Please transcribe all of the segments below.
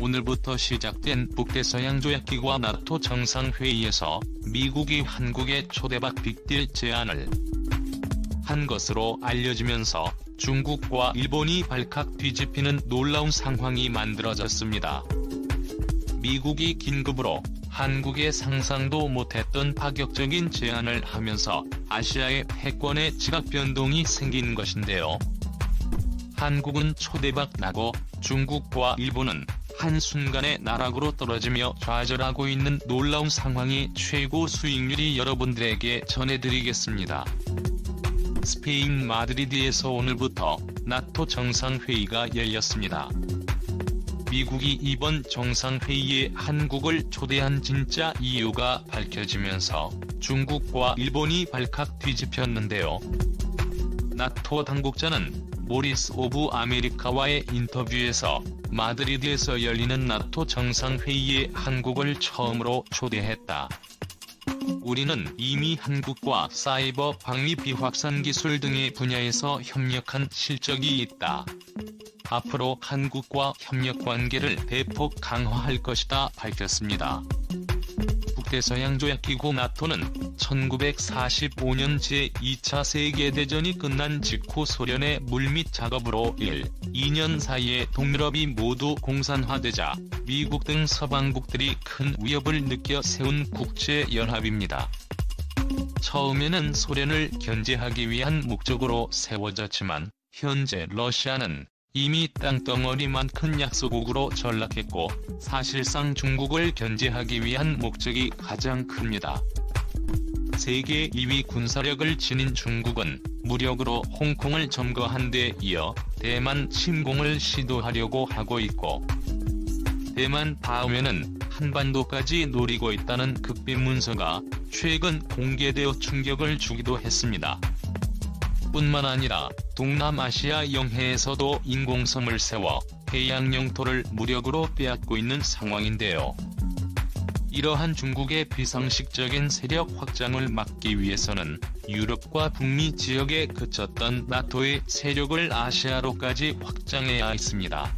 오늘부터 시작된 북대서양조약기구와 나토 정상회의에서 미국이 한국에 초대박 빅딜 제안을 한 것으로 알려지면서 중국과 일본이 발칵 뒤집히는 놀라운 상황이 만들어졌습니다. 미국이 긴급으로 한국에 상상도 못했던 파격적인 제안을 하면서 아시아의 패권의 지각 변동이 생긴 것인데요. 한국은 초대박 나고 중국과 일본은 한순간에 나락으로 떨어지며 좌절하고 있는 놀라운 상황이 최고 수익률이 여러분들에게 전해드리겠습니다. 스페인 마드리드에서 오늘부터 나토 정상회의가 열렸습니다. 미국이 이번 정상회의에 한국을 초대한 진짜 이유가 밝혀지면서 중국과 일본이 발칵 뒤집혔는데요. 나토 당국자는 모리스 오브 아메리카와의 인터뷰에서 마드리드에서 열리는 나토 정상회의에 한국을 처음으로 초대했다. 우리는 이미 한국과 사이버 방위 비확산 기술 등의 분야에서 협력한 실적이 있다. 앞으로 한국과 협력 관계를 대폭 강화할 것이다 밝혔습니다. 북대서양조약기구 나토는 1945년 제2차 세계대전이 끝난 직후 소련의 물밑 작업으로 2년 사이에 동유럽이 모두 공산화되자 미국 등 서방국들이 큰 위협을 느껴 세운 국제연합입니다. 처음에는 소련을 견제하기 위한 목적으로 세워졌지만 현재 러시아는 이미 땅덩어리만큰 약소국으로 전락했고 사실상 중국을 견제하기 위한 목적이 가장 큽니다. 세계 2위 군사력을 지닌 중국은 무력으로 홍콩을 점거한 데 이어 대만 침공을 시도하려고 하고 있고 대만 다음에는 한반도까지 노리고 있다는 극비 문서가 최근 공개되어 충격을 주기도 했습니다. 뿐만 아니라 동남아시아 영해에서도 인공섬을 세워 해양 영토를 무력으로 빼앗고 있는 상황인데요. 이러한 중국의 비상식적인 세력 확장을 막기 위해서는 유럽과 북미 지역에 그쳤던 나토의 세력을 아시아로까지 확장해야 했습니다.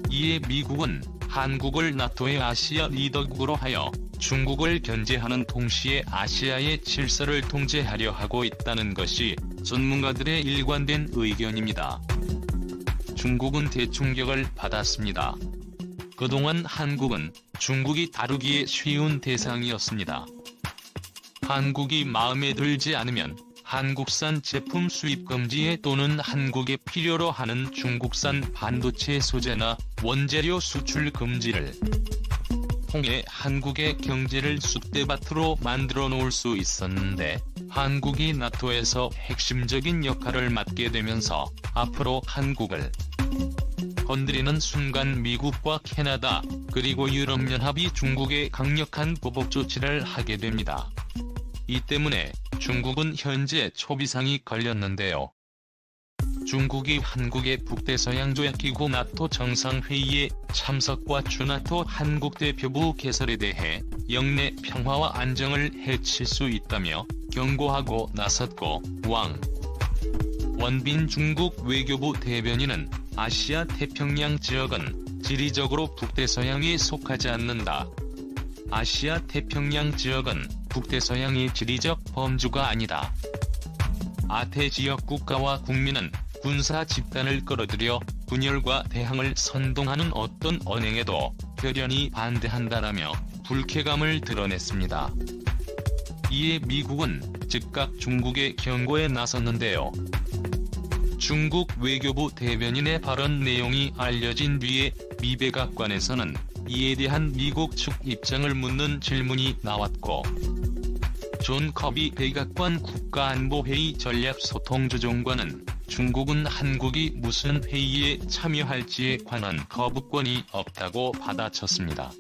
이에 미국은 한국을 나토의 아시아 리더국으로 하여 중국을 견제하는 동시에 아시아의 질서를 통제하려 하고 있다는 것이 전문가들의 일관된 의견입니다. 중국은 대충격을 받았습니다. 그동안 한국은 중국이 다루기에 쉬운 대상이었습니다. 한국이 마음에 들지 않으면 한국산 제품 수입 금지에 또는 한국에 필요로 하는 중국산 반도체 소재나 원재료 수출 금지를 통해 한국의 경제를 쑥대밭으로 만들어 놓을 수 있었는데 한국이 나토에서 핵심적인 역할을 맡게 되면서 앞으로 한국을 건드리는 순간 미국과 캐나다 그리고 유럽연합이 중국에 강력한 보복 조치를 하게 됩니다. 이 때문에 중국은 현재 초비상이 걸렸는데요. 중국이 한국의 북대서양조약기구 나토 정상회의에 참석과 주나토 한국 대표부 개설에 대해 영내 평화와 안정을 해칠 수 있다며 경고하고 나섰고 왕 원빈 중국 외교부 대변인은 아시아 태평양 지역은 지리적으로 북대서양에 속하지 않는다. 아시아 태평양 지역은 북대서양의 지리적 범주가 아니다. 아태 지역 국가와 국민은 군사 집단을 끌어들여 분열과 대항을 선동하는 어떤 언행에도 결연히 반대한다라며 불쾌감을 드러냈습니다. 이에 미국은 즉각 중국의 경고에 나섰는데요. 중국 외교부 대변인의 발언 내용이 알려진 뒤에 미 백악관에서는 이에 대한 미국 측 입장을 묻는 질문이 나왔고 존 커비 백악관 국가안보회의 전략소통조정관은 중국은 한국이 무슨 회의에 참여할지에 관한 거부권이 없다고 받아쳤습니다.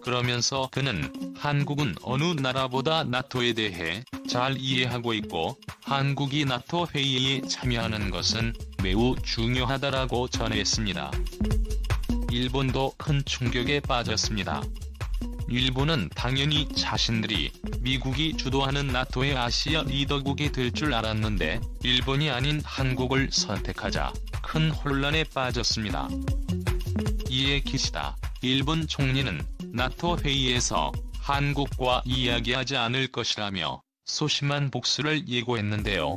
그러면서 그는 한국은 어느 나라보다 나토에 대해 잘 이해하고 있고 한국이 나토 회의에 참여하는 것은 매우 중요하다라고 전했습니다. 일본도 큰 충격에 빠졌습니다. 일본은 당연히 자신들이 미국이 주도하는 나토의 아시아 리더국이 될 줄 알았는데 일본이 아닌 한국을 선택하자 큰 혼란에 빠졌습니다. 이에 기시다 일본 총리는 나토 회의에서 한국과 이야기하지 않을 것이라며 소심한 복수를 예고했는데요.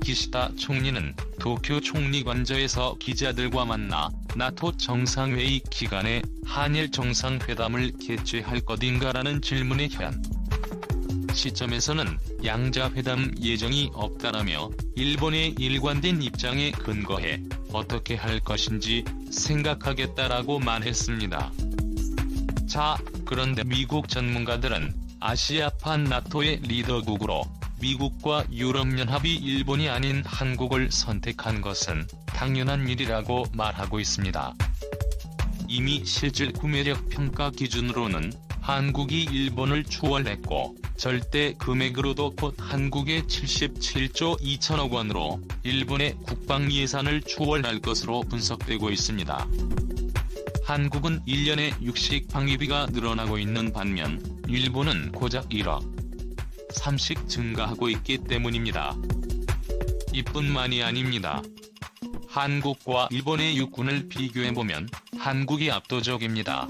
기시다 총리는 도쿄 총리관저에서 기자들과 만나 나토 정상회의 기간에 한일 정상회담을 개최할 것인가라는 질문에 현 시점에서는 양자회담 예정이 없다라며 일본의 일관된 입장에 근거해 어떻게 할 것인지 생각하겠다라고 말했습니다. 자, 그런데 미국 전문가들은 아시아판 나토의 리더국으로 미국과 유럽연합이 일본이 아닌 한국을 선택한 것은 당연한 일이라고 말하고 있습니다. 이미 실질 구매력 평가 기준으로는 한국이 일본을 추월했고 절대 금액으로도 곧 한국의 77조 2천억 원으로 일본의 국방 예산을 추월할 것으로 분석되고 있습니다. 한국은 1년에 육식 방위비가 늘어나고 있는 반면 일본은 고작 1억 3씩 증가하고 있기 때문입니다. 이뿐만이 아닙니다. 한국과 일본의 육군을 비교해보면 한국이 압도적입니다.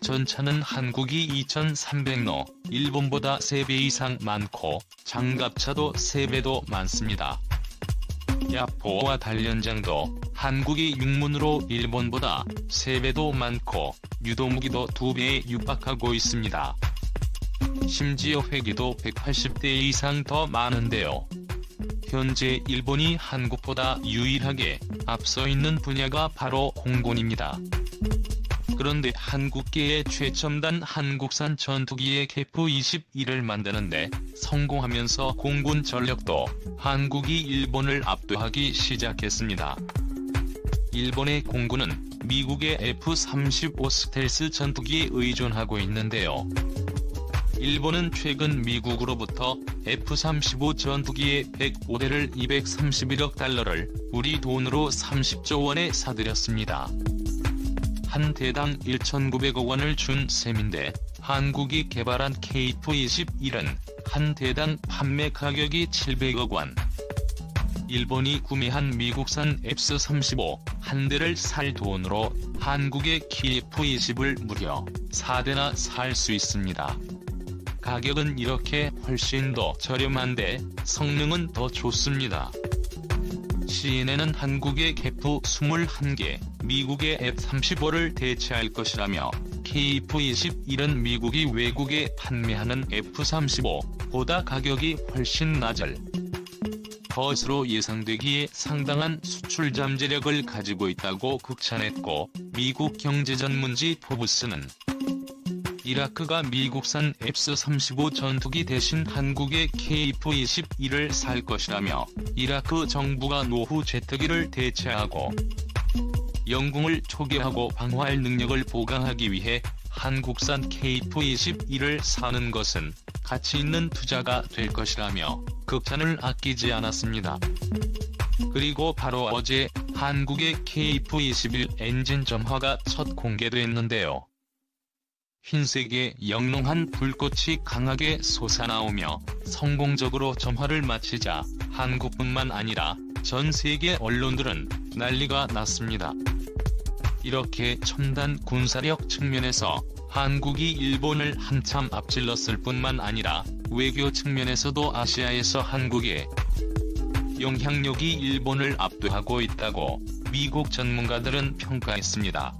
전차는 한국이 2,300노, 일본보다 3배 이상 많고 장갑차도 3배도 많습니다. 야포와 단련장도 한국이 육문으로 일본보다 3배도 많고 유도무기도 2배에 육박하고 있습니다. 심지어 회기도 180대 이상 더 많은데요. 현재 일본이 한국보다 유일하게 앞서 있는 분야가 바로 공군입니다. 그런데 한국계의 최첨단 한국산 전투기의 KF-21을 만드는데 성공하면서 공군 전력도 한국이 일본을 압도하기 시작했습니다. 일본의 공군은 미국의 F-35 스텔스 전투기에 의존하고 있는데요. 일본은 최근 미국으로부터 F-35 전투기의 105대를 231억 달러를 우리 돈으로 30조 원에 사들였습니다. 한 대당 1,900억 원을 준 셈인데 한국이 개발한 KF-21은 한 대당 판매 가격이 700억 원. 일본이 구매한 미국산 F-35 한 대를 살 돈으로 한국의 KF-20을 무려 4대나 살 수 있습니다. 가격은 이렇게 훨씬 더 저렴한데 성능은 더 좋습니다. CNN은 한국의 KF-21개, 미국의 F-35를 대체할 것이라며 KF-21은 미국이 외국에 판매하는 F-35보다 가격이 훨씬 낮을 것으로 예상되기에 상당한 수출 잠재력을 가지고 있다고 극찬했고, 미국 경제전문지 포브스는 이라크가 미국산 F-35 전투기 대신 한국의 KF-21을 살 것이라며 이라크 정부가 노후 제트기를 대체하고 영궁을 초기화하고 방어할 능력을 보강하기 위해 한국산 KF-21을 사는 것은 가치 있는 투자가 될 것이라며 극찬을 아끼지 않았습니다. 그리고 바로 어제 한국의 KF-21 엔진 점화가 첫 공개됐는데요. 흰색의 영롱한 불꽃이 강하게 솟아나오며 성공적으로 점화를 마치자 한국뿐만 아니라 전 세계 언론들은 난리가 났습니다. 이렇게 첨단 군사력 측면에서 한국이 일본을 한참 앞질렀을 뿐만 아니라 외교 측면에서도 아시아에서 한국의 영향력이 일본을 압도하고 있다고 미국 전문가들은 평가했습니다.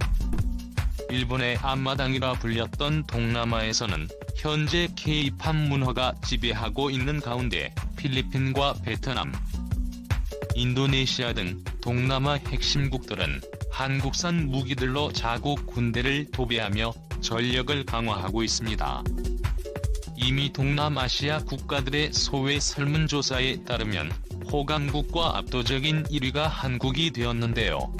일본의 앞마당이라 불렸던 동남아에서는 현재 K-팝 문화가 지배하고 있는 가운데 필리핀과 베트남, 인도네시아 등 동남아 핵심국들은 한국산 무기들로 자국 군대를 도배하며 전력을 강화하고 있습니다. 이미 동남아시아 국가들의 소외 설문조사에 따르면 호감국과 압도적인 1위가 한국이 되었는데요.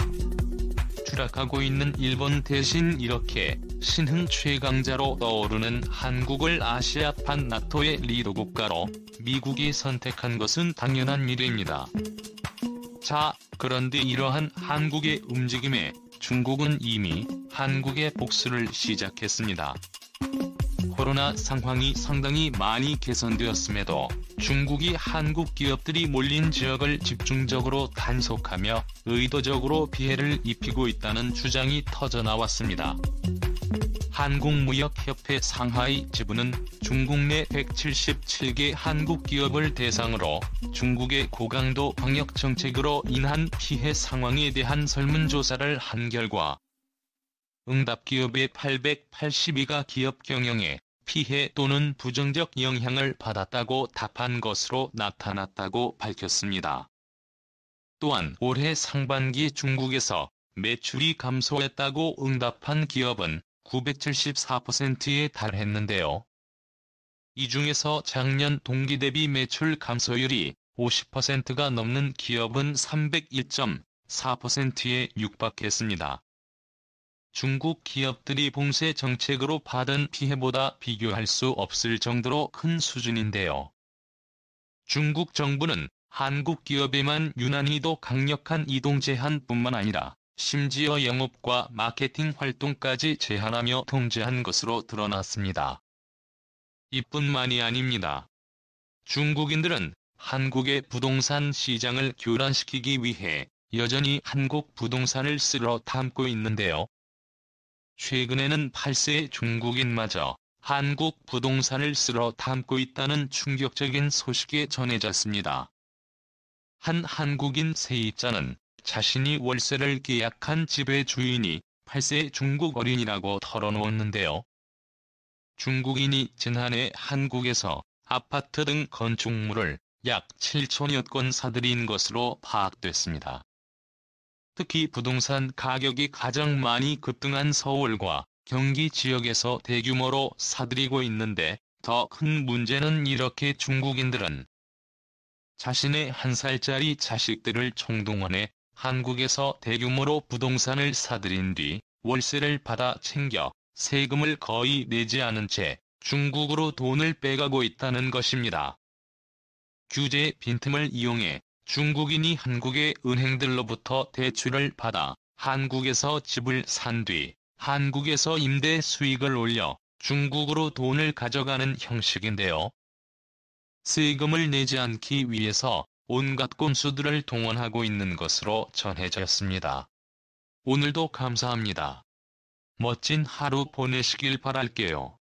추락하고 있는 일본 대신 이렇게 신흥 최강자로 떠오르는 한국을 아시아판 나토의 리더 국가로 미국이 선택한 것은 당연한 일입니다. 자, 그런데 이러한 한국의 움직임에 중국은 이미 한국의 복수를 시작했습니다. 코로나 상황이 상당히 많이 개선되었음에도 중국이 한국 기업들이 몰린 지역을 집중적으로 단속하며 의도적으로 피해를 입히고 있다는 주장이 터져나왔습니다. 한국무역협회 상하이 지부는 중국 내 177개 한국 기업을 대상으로 중국의 고강도 방역 정책으로 인한 피해 상황에 대한 설문조사를 한 결과 응답기업의 882가 기업 경영에 피해 또는 부정적 영향을 받았다고 답한 것으로 나타났다고 밝혔습니다. 또한 올해 상반기 중국에서 매출이 감소했다고 응답한 기업은 974%에 달했는데요. 이 중에서 작년 동기 대비 매출 감소율이 50%가 넘는 기업은 301.4%에 육박했습니다. 중국 기업들이 봉쇄 정책으로 받은 피해보다 비교할 수 없을 정도로 큰 수준인데요. 중국 정부는 한국 기업에만 유난히도 강력한 이동 제한뿐만 아니라 심지어 영업과 마케팅 활동까지 제한하며 통제한 것으로 드러났습니다. 이뿐만이 아닙니다. 중국인들은 한국의 부동산 시장을 교란시키기 위해 여전히 한국 부동산을 쓸어 담고 있는데요. 최근에는 8세 중국인마저 한국 부동산을 쓸어 담고 있다는 충격적인 소식이 전해졌습니다. 한 한국인 세입자는 자신이 월세를 계약한 집의 주인이 8세 중국 어린이라고 털어놓았는데요. 중국인이 지난해 한국에서 아파트 등 건축물을 약 7천여 건 사들인 것으로 파악됐습니다. 특히 부동산 가격이 가장 많이 급등한 서울과 경기 지역에서 대규모로 사들이고 있는데 더 큰 문제는 이렇게 중국인들은 자신의 1살짜리 자식들을 총동원해 한국에서 대규모로 부동산을 사들인 뒤 월세를 받아 챙겨 세금을 거의 내지 않은 채 중국으로 돈을 빼가고 있다는 것입니다. 규제 빈틈을 이용해 중국인이 한국의 은행들로부터 대출을 받아 한국에서 집을 산 뒤 한국에서 임대 수익을 올려 중국으로 돈을 가져가는 형식인데요. 세금을 내지 않기 위해서 온갖 꼼수들을 동원하고 있는 것으로 전해졌습니다. 오늘도 감사합니다. 멋진 하루 보내시길 바랄게요.